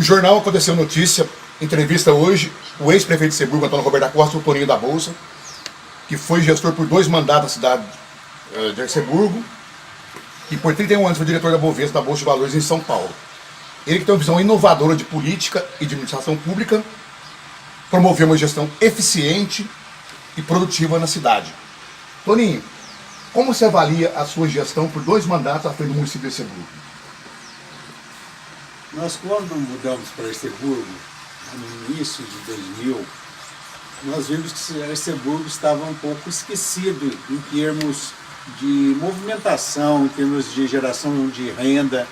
jornal aconteceu notícia, entrevista hoje, o ex-prefeito de Ceburgo, Antônio Roberto da Costa, o Toninho da Bolsa, que foi gestor por 2 mandatos na cidade de Arceburgo e por 31 anos foi diretor da Bovespa, da Bolsa de Valores em São Paulo. Ele que tem uma visão inovadora de política e de administração pública, promoveu uma gestão eficiente e produtiva na cidade. Toninho, como você avalia a sua gestão por 2 mandatos à frente do município de Arceburgo? Nós, quando mudamos para Arceburgo, no início de 2000, nós vimos que Arceburgo estava um pouco esquecido em termos de movimentação, em termos de geração de renda,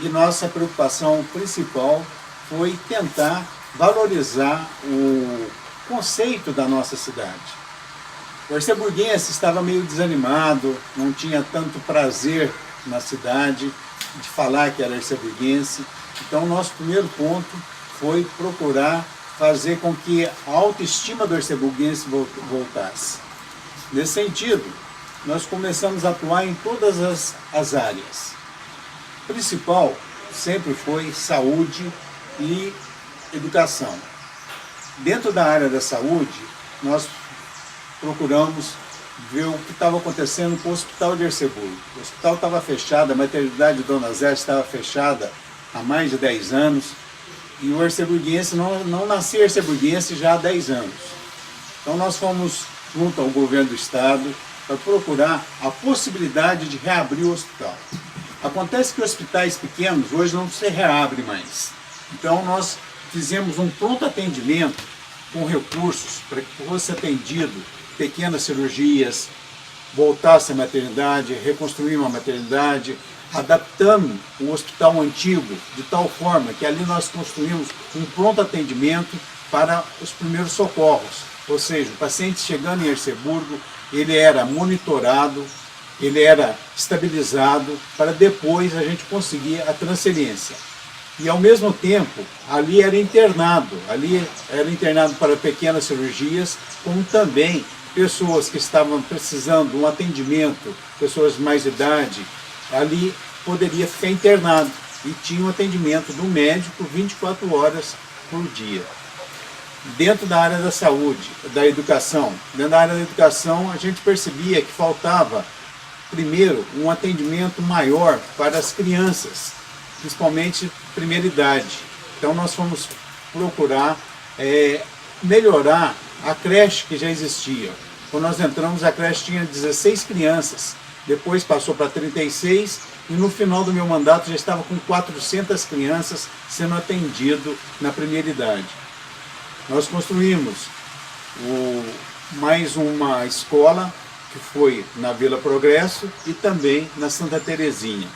e nossa preocupação principal foi tentar valorizar o conceito da nossa cidade. O arceburguense estava meio desanimado, não tinha tanto prazer na cidade de falar que era arceburguense. Então, nosso primeiro ponto foi procurar fazer com que a autoestima do arceburguense voltasse. Nesse sentido, nós começamos a atuar em todas as áreas. O principal sempre foi saúde e educação. Dentro da área da saúde, nós procuramos ver o que estava acontecendo com o Hospital de Arceburgo. O hospital estava fechado, a maternidade Dona Zé estava fechada há mais de 10 anos, e o arceburguense não nascia arceburguense já há 10 anos. Então nós fomos junto ao governo do estado para procurar a possibilidade de reabrir o hospital. Acontece que hospitais pequenos hoje não se reabrem mais. Então nós fizemos um pronto atendimento com recursos para que fosse atendido pequenas cirurgias, voltasse à maternidade, reconstruir uma maternidade, adaptando o hospital antigo de tal forma que ali nós construímos um pronto atendimento para os primeiros socorros. Ou seja, o paciente chegando em Arceburgo, ele era monitorado, ele era estabilizado para depois a gente conseguir a transferência. E ao mesmo tempo, ali era internado para pequenas cirurgias, como também pessoas que estavam precisando de um atendimento, pessoas de mais idade, ali poderia ficar internado e tinha um atendimento do médico 24 horas por dia. Dentro da área da saúde, da educação, dentro da área da educação a gente percebia que faltava, primeiro, um atendimento maior para as crianças, principalmente primeira idade. Então nós fomos procurar melhorar a creche que já existia. Quando nós entramos, a creche tinha 16 crianças, depois passou para 36 e no final do meu mandato já estava com 400 crianças sendo atendido na primeira idade. Nós construímos mais uma escola, que foi na Vila Progresso e também na Santa Terezinha.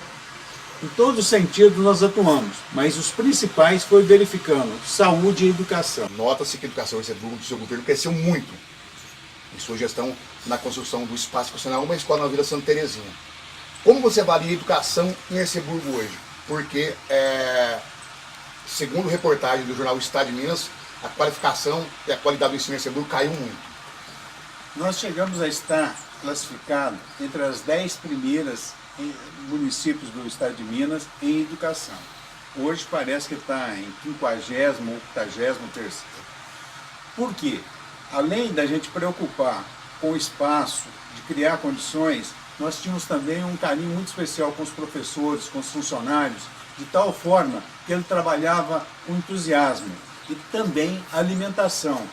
Em todos os sentidos nós atuamos, mas os principais foi verificando saúde e educação. Nota-se que a educação do seu governo cresceu muito em sua gestão na construção do espaço educacional, uma escola na Vila Santa Terezinha. Como você avalia a educação em Arceburgo hoje? Porque, segundo reportagem do jornal Estado de Minas, a qualificação e a qualidade do ensino em Arceburgo caiu muito. Nós chegamos a estar classificados entre as 10 primeiras municípios do Estado de Minas em educação. Hoje parece que está em 50º ou 83º. Por quê? Além da gente preocupar com o espaço, de criar condições, nós tínhamos também um carinho muito especial com os professores, com os funcionários, de tal forma que ele trabalhava com entusiasmo. E também a alimentação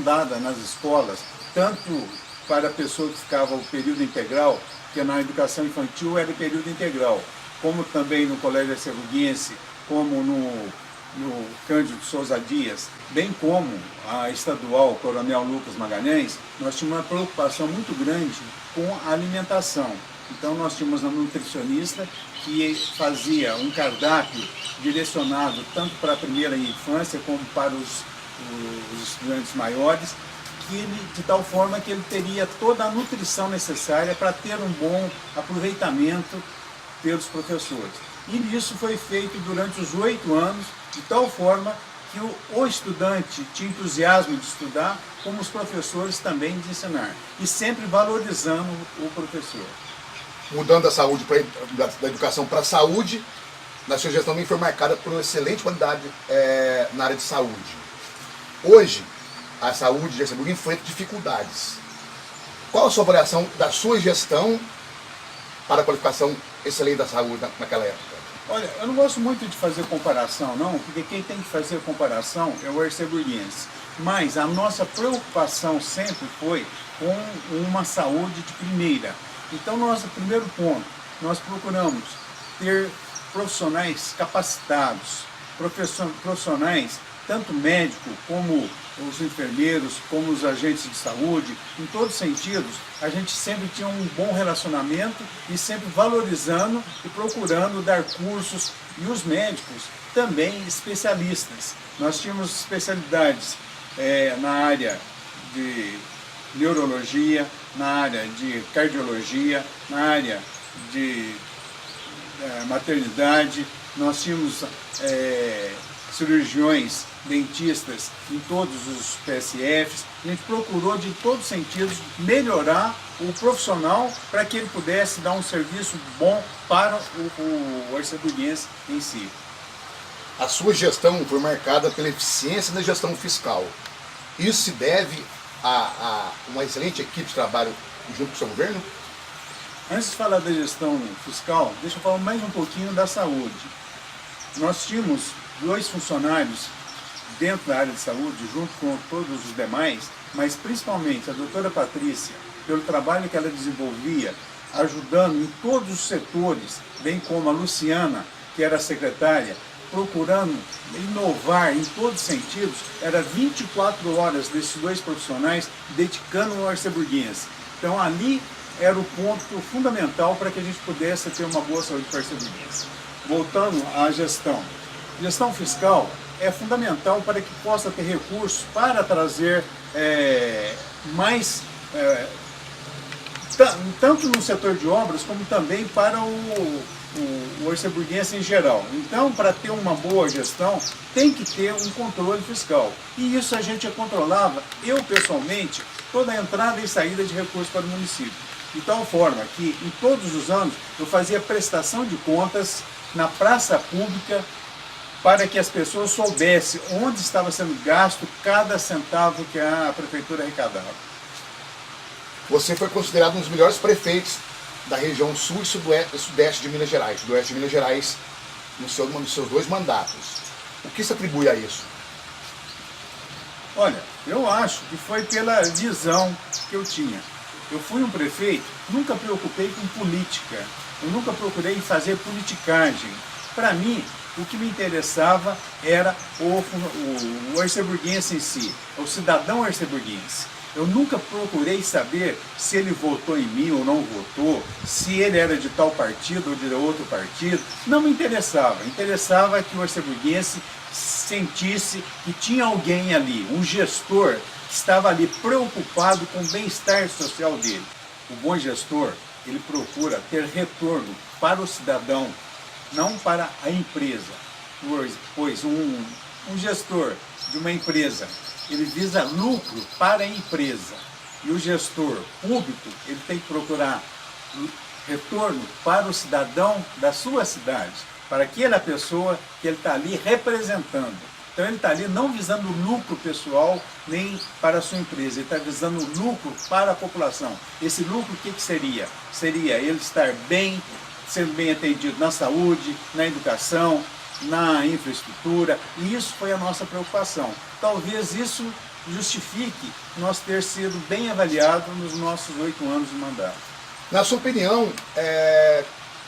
dada nas escolas, tanto para a pessoa que ficava o período integral, que na educação infantil era o período integral, como também no Colégio Arceburguense, como no Cândido de Souza Dias, bem como a estadual Coronel Lucas Magalhães, nós tínhamos uma preocupação muito grande com a alimentação. Então nós tínhamos uma nutricionista que fazia um cardápio direcionado tanto para a primeira infância como para os estudantes maiores, de tal forma que ele teria toda a nutrição necessária para ter um bom aproveitamento pelos professores. E isso foi feito durante os 8 anos, de tal forma que o estudante tinha entusiasmo de estudar, como os professores também de ensinar, e sempre valorizando o professor. Mudando da saúde da educação para a saúde, na sua gestão também foi marcada por uma excelente qualidade na área de saúde. Hoje, a saúde de Jarceburgo enfrenta dificuldades. Qual a sua avaliação da sua gestão para a qualificação excelente da saúde naquela época? Olha, eu não gosto muito de fazer comparação, não, porque quem tem que fazer comparação é o arceburguense. Mas a nossa preocupação sempre foi com uma saúde de primeira. Então, nosso primeiro ponto, nós procuramos ter profissionais capacitados, profissionais, tanto médico como os enfermeiros, como os agentes de saúde, em todos os sentidos, a gente sempre tinha um bom relacionamento e sempre valorizando e procurando dar cursos, e os médicos também especialistas. Nós tínhamos especialidades na área de neurologia, na área de cardiologia, na área de maternidade, nós tínhamos cirurgiões, dentistas em todos os PSFs. A gente procurou de todos os sentidos melhorar o profissional para que ele pudesse dar um serviço bom para o arceburguense em si. A sua gestão foi marcada pela eficiência da gestão fiscal. Isso se deve a uma excelente equipe de trabalho junto com o seu governo? Antes de falar da gestão fiscal, deixa eu falar mais um pouquinho da saúde. Nós tínhamos 2 funcionários dentro da área de saúde, junto com todos os demais, mas principalmente a doutora Patrícia, pelo trabalho que ela desenvolvia, ajudando em todos os setores, bem como a Luciana, que era a secretária, procurando inovar em todos os sentidos. Era 24 horas desses 2 profissionais dedicando ao arceburguense. Então ali era o ponto fundamental para que a gente pudesse ter uma boa saúde para o arceburguense. Voltando à gestão. Gestão fiscal é fundamental para que possa ter recursos para trazer mais, tanto no setor de obras, como também para o arceburguense em geral. Então, para ter uma boa gestão, tem que ter um controle fiscal. E isso a gente controlava, eu pessoalmente, toda a entrada e saída de recursos para o município. De tal forma que, em todos os anos, eu fazia prestação de contas na praça pública, para que as pessoas soubessem onde estava sendo gasto cada centavo que a prefeitura arrecadava. Você foi considerado um dos melhores prefeitos da região sul e sudeste de Minas Gerais, do oeste de Minas Gerais, nos seus 2 mandatos. O que se atribui a isso? Olha, eu acho que foi pela visão que eu tinha. Eu fui um prefeito, nunca preocupei com política, eu nunca procurei fazer politicagem. Para mim, o que me interessava era o arceburguense em si, o cidadão arceburguense. Eu nunca procurei saber se ele votou em mim ou não votou, se ele era de tal partido ou de outro partido. Não me interessava. Interessava que o arceburguense sentisse que tinha alguém ali, um gestor, que estava ali preocupado com o bem-estar social dele. O bom gestor, ele procura ter retorno para o cidadão, não para a empresa, pois um gestor de uma empresa, ele visa lucro para a empresa, e o gestor público, ele tem que procurar retorno para o cidadão da sua cidade, para aquela pessoa que ele está ali representando. Então ele está ali não visando lucro pessoal, nem para a sua empresa, ele está visando lucro para a população. Esse lucro o que seria? Seria ele estar bem, sendo bem atendido na saúde, na educação, na infraestrutura, e isso foi a nossa preocupação. Talvez isso justifique nós ter sido bem avaliados nos nossos 8 anos de mandato. Na sua opinião,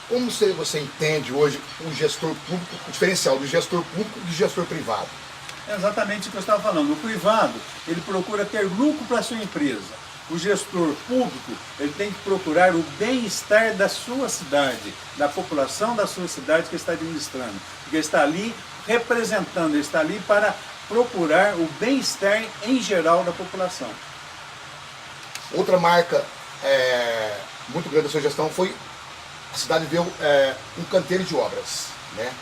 como você entende hoje o gestor público, o diferencial do gestor público e do gestor privado? É exatamente o que eu estava falando. O privado, ele procura ter lucro para a sua empresa. O gestor público, ele tem que procurar o bem-estar da sua cidade, da população da sua cidade que está administrando. Porque está ali representando, ele está ali para procurar o bem-estar em geral da população. Outra marca muito grande da sua gestão foi a cidade ver um canteiro de obras, né?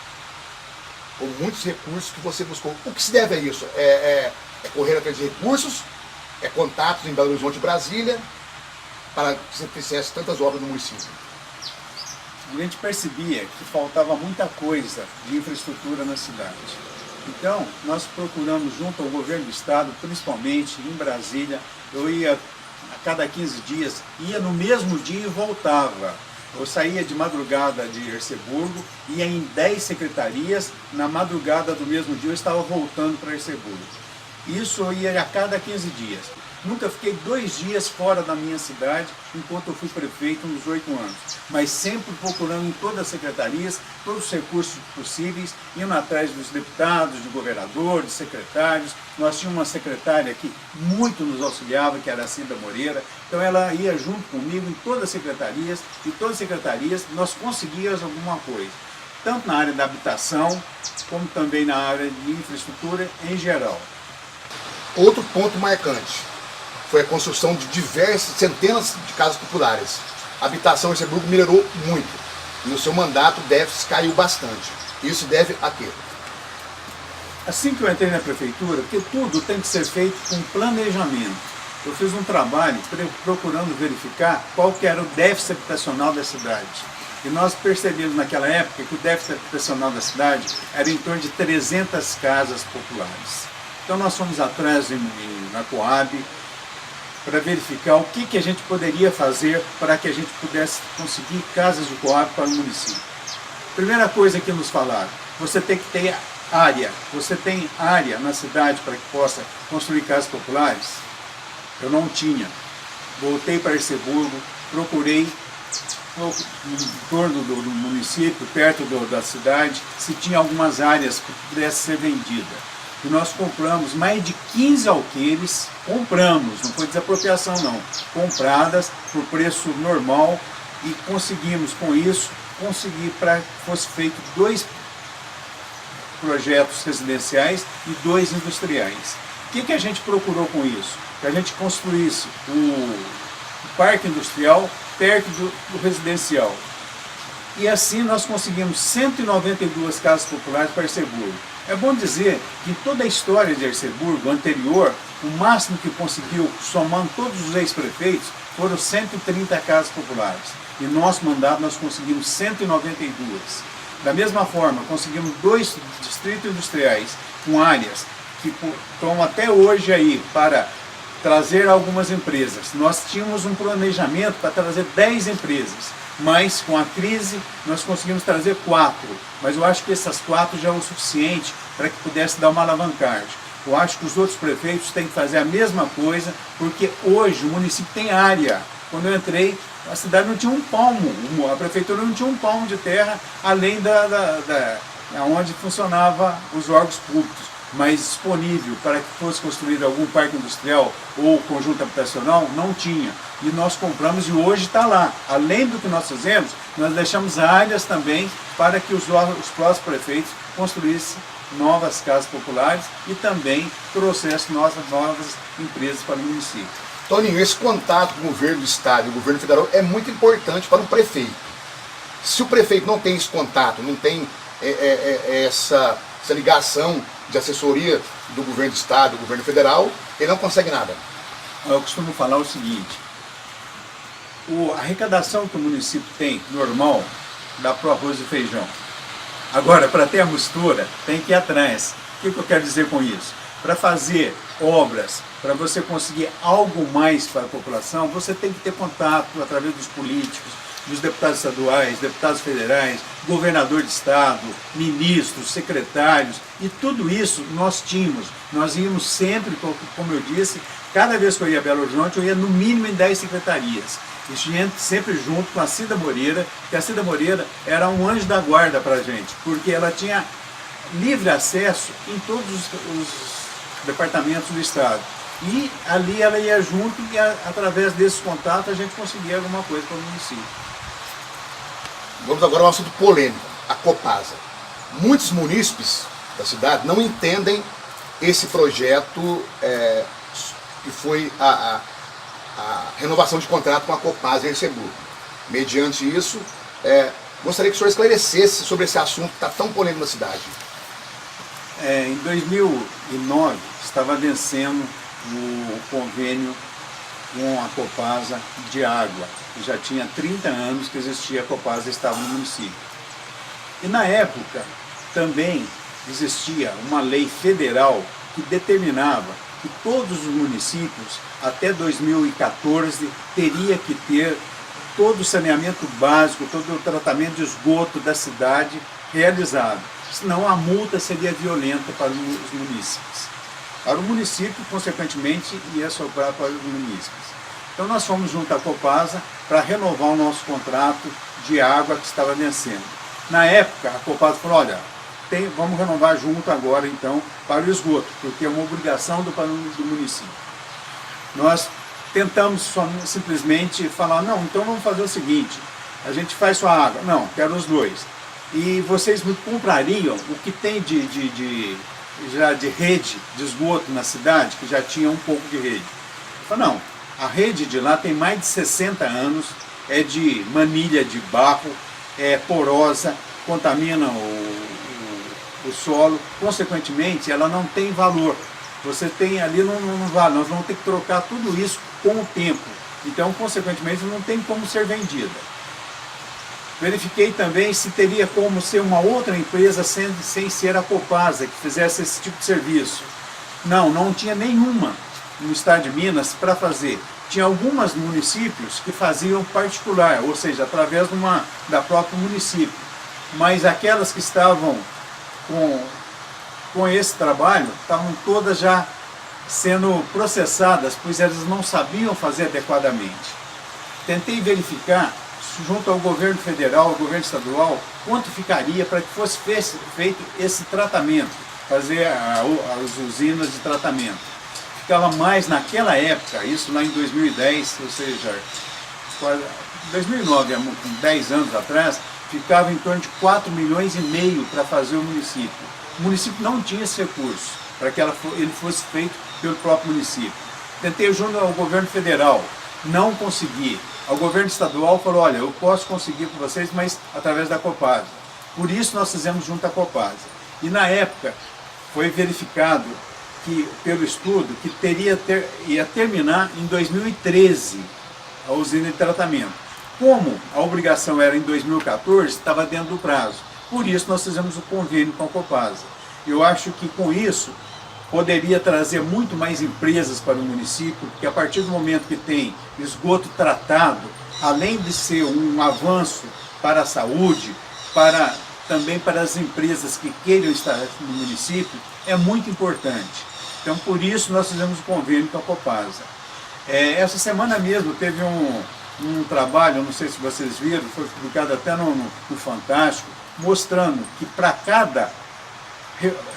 Com muitos recursos que você buscou. O que se deve a isso? É correr atrás de recursos, contatos em Belo Horizonte e Brasília, para que você fizesse tantas obras no município? a gente percebia que faltava muita coisa de infraestrutura na cidade. Então, nós procuramos, junto ao governo do estado, principalmente em Brasília, eu ia a cada 15 dias, ia no mesmo dia e voltava. Eu saía de madrugada de Erceburgo, ia em 10 secretarias, na madrugada do mesmo dia eu estava voltando para Erceburgo. Isso eu ia a cada 15 dias. Nunca fiquei 2 dias fora da minha cidade, enquanto eu fui prefeito nos 8 anos. Mas sempre procurando em todas as secretarias, todos os recursos possíveis, indo atrás dos deputados, de governadores, de secretários. Nós tínhamos uma secretária que muito nos auxiliava, que era a Cida Moreira. Então ela ia junto comigo em todas as secretarias, e todas as secretarias nós conseguíamos alguma coisa. Tanto na área da habitação, como também na área de infraestrutura em geral. Outro ponto marcante foi a construção de centenas de casas populares. A habitação em Erceburgo melhorou muito. E no seu mandato o déficit caiu bastante. Isso deve a quê? Assim que eu entrei na prefeitura, porque tudo tem que ser feito com planejamento. Eu fiz um trabalho procurando verificar qual que era o déficit habitacional da cidade. E nós percebemos naquela época que o déficit habitacional da cidade era em torno de 300 casas populares. Então nós fomos atrás na Coab para verificar o que a gente poderia fazer para que a gente pudesse conseguir casas de Coab para o município. Primeira coisa que nos falaram, você tem que ter área. Você tem área na cidade para que possa construir casas populares? Eu não tinha. Voltei para Erceburgo, procurei no entorno do município, perto da cidade, se tinha algumas áreas que pudesse ser vendida. E nós compramos mais de 15 alqueires, não foi desapropriação não, compradas por preço normal, e conseguimos com isso, para que fosse feito 2 projetos residenciais e 2 industriais. O que a gente procurou com isso? Que a gente construísse o parque industrial perto do residencial. E assim nós conseguimos 192 casas populares para Erceburgo. É bom dizer que em toda a história de Erceburgo anterior, o máximo que conseguiu, somando todos os ex-prefeitos, foram 130 casas populares. E no nosso mandato nós conseguimos 192. Da mesma forma, conseguimos 2 distritos industriais com áreas que estão até hoje aí para trazer algumas empresas. Nós tínhamos um planejamento para trazer 10 empresas. Mas com a crise nós conseguimos trazer 4, mas eu acho que essas 4 já é o suficiente para que pudesse dar uma alavancagem. Eu acho que os outros prefeitos têm que fazer a mesma coisa, porque hoje o município tem área. Quando eu entrei, a cidade não tinha um palmo, a prefeitura não tinha um palmo de terra, além onde funcionavam os órgãos públicos. Mas disponível para que fosse construído algum parque industrial ou conjunto habitacional, não tinha. E nós compramos e hoje está lá. Além do que nós fizemos, nós deixamos áreas também para que os próximos prefeitos construíssem novas casas populares e também trouxessem novas empresas para o município. Toninho, esse contato com o governo do estado e o governo federal é muito importante para o prefeito. Se o prefeito não tem esse contato, não tem essa ligação de assessoria do governo do estado, do governo federal, ele não consegue nada. Eu costumo falar o seguinte, a arrecadação que o município tem, normal, dá para o arroz e feijão. Agora, para ter a mistura, tem que ir atrás. O que eu quero dizer com isso? Para fazer obras, para você conseguir algo mais para a população, você tem que ter contato através dos políticos, dos deputados estaduais, deputados federais, governador de estado, ministros, secretários, e tudo isso nós tínhamos. Nós íamos sempre, como eu disse, cada vez que eu ia a Belo Horizonte, eu ia no mínimo em 10 secretarias. Isso sempre junto com a Cida Moreira, que a Cida Moreira era um anjo da guarda para a gente, porque ela tinha livre acesso em todos os departamentos do estado. E ali ela ia junto e através desses contatos a gente conseguia alguma coisa para o município. Vamos agora a um assunto polêmico, a Copasa. Muitos munícipes da cidade não entendem esse projeto que foi a renovação de contrato com a Copasa em Erceburgo. Mediante isso, gostaria que o senhor esclarecesse sobre esse assunto que está tão polêmico na cidade. Em 2009, estava vencendo o convênio com a Copasa de água. Já tinha 30 anos que existia a Copasa e estava no município. E na época também existia uma lei federal que determinava que todos os municípios, até 2014, teria que ter todo o saneamento básico, todo o tratamento de esgoto da cidade realizado. Senão a multa seria violenta para os munícipes. Para o município, consequentemente, ia sobrar para os munícipes. Então nós fomos junto à Copasa para renovar o nosso contrato de água que estava vencendo. Na época, a Copasa falou, olha, vamos renovar junto agora então para o esgoto, porque é uma obrigação do município. Nós tentamos simplesmente falar, não, então vamos fazer o seguinte, a gente faz só a água. Não, quero os dois. E vocês me comprariam o que tem já de rede de esgoto na cidade, que já tinha um pouco de rede. Eu falei, não, a rede de lá tem mais de 60 anos, é de manilha de barro, é porosa, contamina o solo, consequentemente ela não tem valor. Você tem ali, não vale, nós vamos ter que trocar tudo isso com o tempo. Então, consequentemente, não tem como ser vendida. Verifiquei também se teria como ser uma outra empresa sem ser a Copasa, que fizesse esse tipo de serviço. Não tinha nenhuma no estado de Minas para fazer. Tinha alguns municípios que faziam particular, ou seja, através da própria município. Mas aquelas que estavam com esse trabalho, estavam todas já sendo processadas, pois elas não sabiam fazer adequadamente. Tentei verificar, junto ao governo federal, ao governo estadual, quanto ficaria para que fosse feito esse tratamento, fazer as usinas de tratamento. Ficava mais naquela época, isso lá em 2010, ou seja, 2009, há 10 anos atrás, ficava em torno de 4,5 milhões para fazer o município. O município não tinha esse recurso para que ele fosse feito pelo próprio município. Tentei junto ao governo federal, não consegui. O governo estadual falou, olha, eu posso conseguir com vocês, mas através da Copasa. Por isso nós fizemos junto à Copasa. E na época foi verificado que, pelo estudo, que ia terminar em 2013 a usina de tratamento. Como a obrigação era em 2014, estava dentro do prazo. Por isso nós fizemos o convênio com a Copasa. Eu acho que com isso poderia trazer muito mais empresas para o município, porque a partir do momento que tem esgoto tratado, além de ser um avanço para a saúde, também para as empresas que queiram estar no município, é muito importante. Então, por isso, nós fizemos o convênio com a Copasa. Essa semana mesmo teve um trabalho, não sei se vocês viram, foi publicado até no Fantástico, mostrando que para cada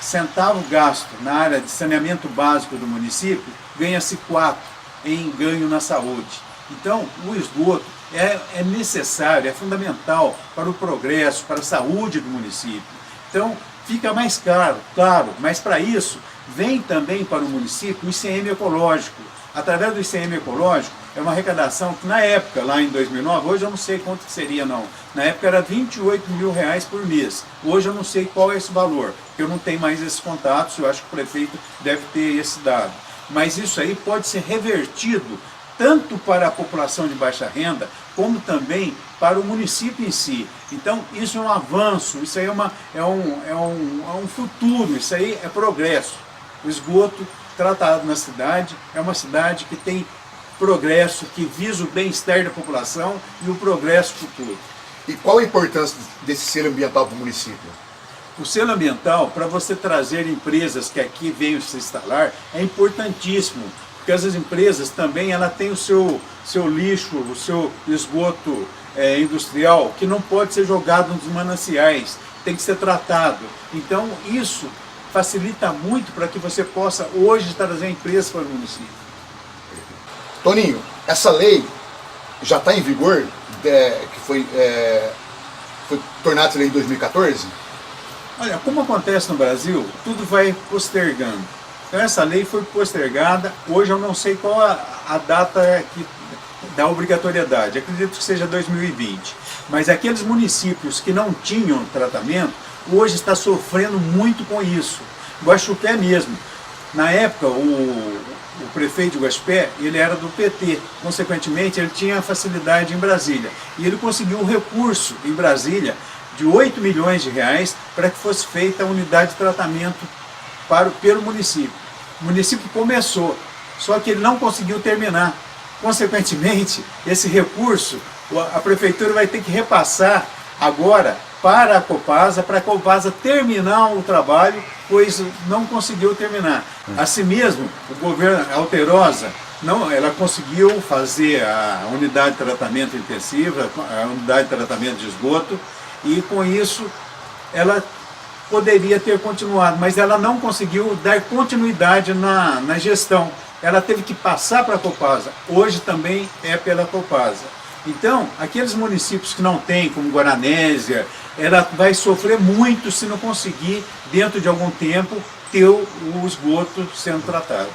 centavo gasto na área de saneamento básico do município, ganha-se 4 em ganho na saúde. Então, o esgoto é necessário, é fundamental para o progresso, para a saúde do município. Então, fica mais caro, claro, mas para isso, vem também para o município o ICM ecológico. Através do ICM ecológico, é uma arrecadação que na época, lá em 2009, hoje eu não sei quanto que seria não, na época era R$28 mil por mês, hoje eu não sei qual é esse valor, porque eu não tenho mais esses contatos, eu acho que o prefeito deve ter esse dado. Mas isso aí pode ser revertido tanto para a população de baixa renda, como também para o município em si. Então isso é um avanço, isso aí é um futuro, isso aí é progresso. O esgoto tratado na cidade é uma cidade que tem progresso, que visa o bem-estar da população e o progresso futuro. E qual a importância desse selo ambiental para o município? O selo ambiental, para você trazer empresas que aqui venham se instalar, é importantíssimo, porque essas empresas também têm o seu lixo, o seu esgoto industrial, que não pode ser jogado nos mananciais, tem que ser tratado. Então isso facilita muito para que você possa hoje trazer empresas para o município. Toninho, essa lei já está em vigor, que foi tornada essa lei em 2014? Olha, como acontece no Brasil, tudo vai postergando. Então essa lei foi postergada, hoje eu não sei qual a data da obrigatoriedade, acredito que seja 2020. Mas aqueles municípios que não tinham tratamento, hoje está sofrendo muito com isso. Guaxupé mesmo. Na época, o prefeito de Guaxupé, ele era do PT, consequentemente ele tinha facilidade em Brasília. E ele conseguiu um recurso em Brasília de 8 milhões de reais para que fosse feita a unidade de tratamento pelo município. O município começou, só que ele não conseguiu terminar. Consequentemente, esse recurso, a prefeitura vai ter que repassar agora para a Copasa terminar o trabalho, pois não conseguiu terminar. Assim mesmo, o governo Alterosa, ela conseguiu fazer a unidade de tratamento intensiva, a unidade de tratamento de esgoto, e com isso ela poderia ter continuado, mas ela não conseguiu dar continuidade na gestão. Ela teve que passar para a Copasa. Hoje também é pela Copasa. Então, aqueles municípios que não têm, como Guaranésia, ela vai sofrer muito se não conseguir, dentro de algum tempo, ter o esgoto sendo tratado.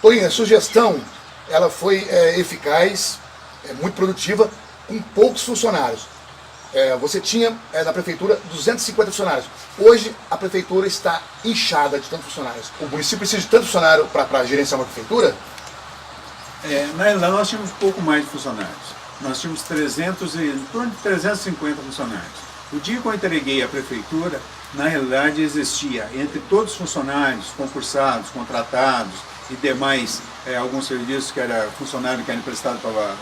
Toninho, a sugestão ela foi eficaz, muito produtiva, com poucos funcionários. Você tinha na prefeitura 250 funcionários. Hoje a prefeitura está inchada de tantos funcionários. O município precisa de tanto funcionário para gerenciar uma prefeitura? Lá nós tínhamos um pouco mais de funcionários. Nós tínhamos em torno de 350 funcionários. O dia que eu entreguei a prefeitura, na realidade existia entre todos os funcionários, concursados, contratados e demais, alguns serviços que era funcionário que era emprestado para a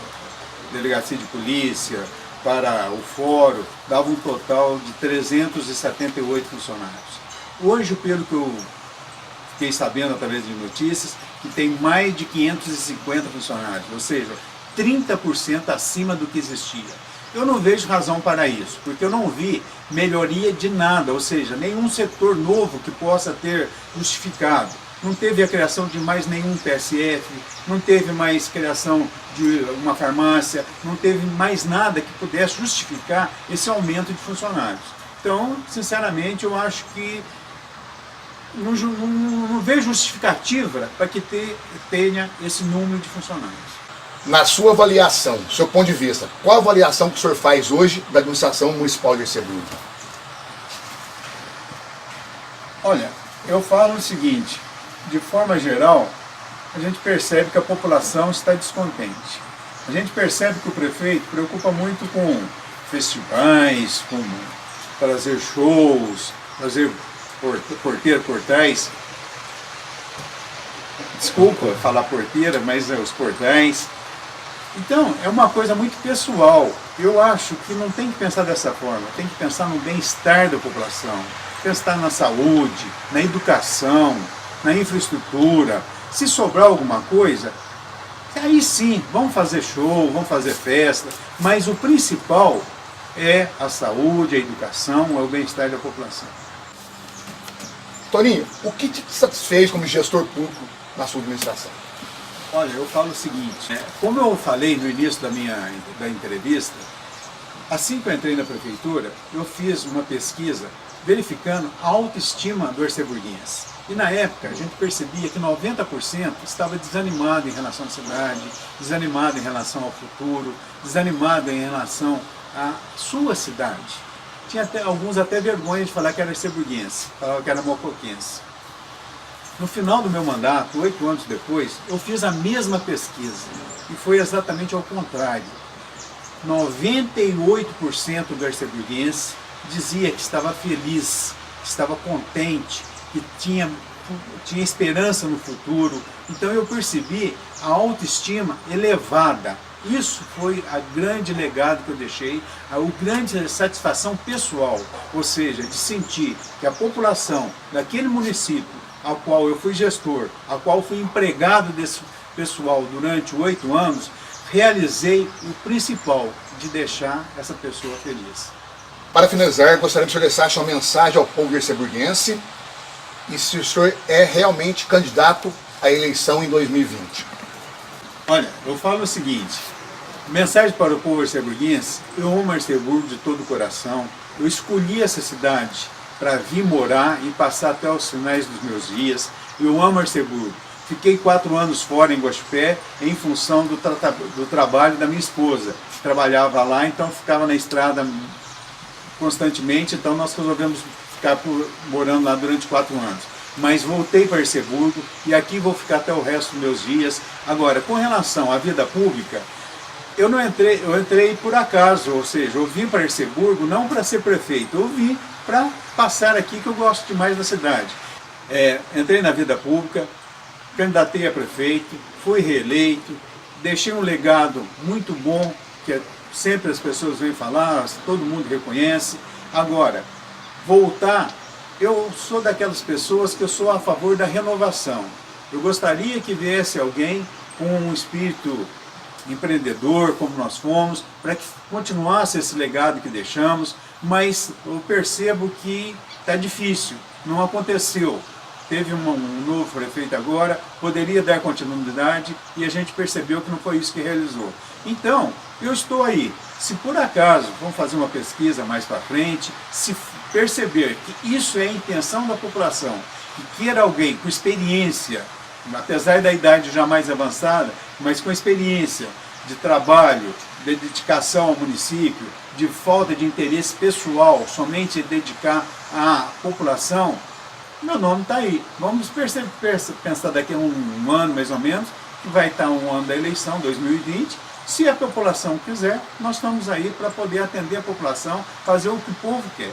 delegacia de polícia, para o fórum, dava um total de 378 funcionários. Hoje, pelo que eu fiquei sabendo através de notícias, que tem mais de 550 funcionários, ou seja, 30% acima do que existia. Eu não vejo razão para isso, porque eu não vi melhoria de nada, ou seja, nenhum setor novo que possa ter justificado. Não teve a criação de mais nenhum PSF, não teve mais criação de uma farmácia, não teve mais nada que pudesse justificar esse aumento de funcionários. Então, sinceramente, eu acho que não vejo justificativa para que tenha esse número de funcionários. Na sua avaliação, do seu ponto de vista, qual a avaliação que o senhor faz hoje da administração municipal de Erceburgo? Olha, eu falo o seguinte, de forma geral, a gente percebe que a população está descontente. A gente percebe que o prefeito preocupa muito com festivais, com trazer shows, trazer portais. Desculpa falar porteira, mas os portais. Então, é uma coisa muito pessoal. Eu acho que não tem que pensar dessa forma, tem que pensar no bem-estar da população, pensar na saúde, na educação, na infraestrutura. Se sobrar alguma coisa, aí sim, vamos fazer show, vamos fazer festa, mas o principal é a saúde, a educação, é o bem-estar da população. Toninho, o que te satisfez como gestor público na sua administração? Olha, eu falo o seguinte, como eu falei no início da entrevista, assim que eu entrei na prefeitura, eu fiz uma pesquisa verificando a autoestima do erceburguense. E na época a gente percebia que 90% estava desanimado em relação à cidade, desanimado em relação ao futuro, desanimado em relação à sua cidade. Tinha alguns até vergonha de falar que era erceburguense, falavam que era mocoquense. No final do meu mandato, 8 anos depois, eu fiz a mesma pesquisa e foi exatamente ao contrário. 98% do erceburguense dizia que estava feliz, que estava contente, que tinha esperança no futuro. Então eu percebi a autoestima elevada. Isso foi a grande legado que eu deixei, a grande satisfação pessoal, ou seja, de sentir que a população daquele município, ao qual eu fui gestor, ao qual fui empregado desse pessoal durante 8 anos, realizei o principal, de deixar essa pessoa feliz. Para finalizar, gostaria que o senhor deixasse uma mensagem ao povo erceburguense e se o senhor é realmente candidato à eleição em 2020. Olha, eu falo o seguinte, mensagem para o povo erceburguense: eu amo Erceburgo de todo o coração, eu escolhi essa cidade para vir morar e passar até os finais dos meus dias, eu amo Erceburgo. Fiquei 4 anos fora em Guaxupé em função do trabalho da minha esposa, que trabalhava lá, então ficava na estrada constantemente, então nós resolvemos ficar morando lá durante 4 anos. mas voltei para Erceburgo e aqui vou ficar até o resto dos meus dias. Agora, com relação à vida pública, eu entrei por acaso, ou seja, eu vim para Erceburgo não para ser prefeito, eu vim para passar aqui, que eu gosto demais da cidade. Entrei na vida pública, candidatei a prefeito, fui reeleito, deixei um legado muito bom, que sempre as pessoas vêm falar, todo mundo reconhece. Agora, voltar, eu sou daquelas pessoas que eu sou a favor da renovação. Eu gostaria que viesse alguém com um espírito empreendedor, como nós fomos, para que continuasse esse legado que deixamos, mas eu percebo que está difícil, não aconteceu. Teve um novo prefeito agora, poderia dar continuidade e a gente percebeu que não foi isso que realizou. Então, eu estou aí. Se por acaso, vamos fazer uma pesquisa mais para frente, se perceber que isso é a intenção da população, que queira alguém com experiência, apesar da idade já mais avançada, mas com experiência de trabalho, de dedicação ao município, de falta de interesse pessoal, somente dedicar à população, meu nome está aí. Vamos pensar daqui a um ano, mais ou menos, que vai estar um ano da eleição, 2020. Se a população quiser, nós estamos aí para poder atender a população, fazer o que o povo quer.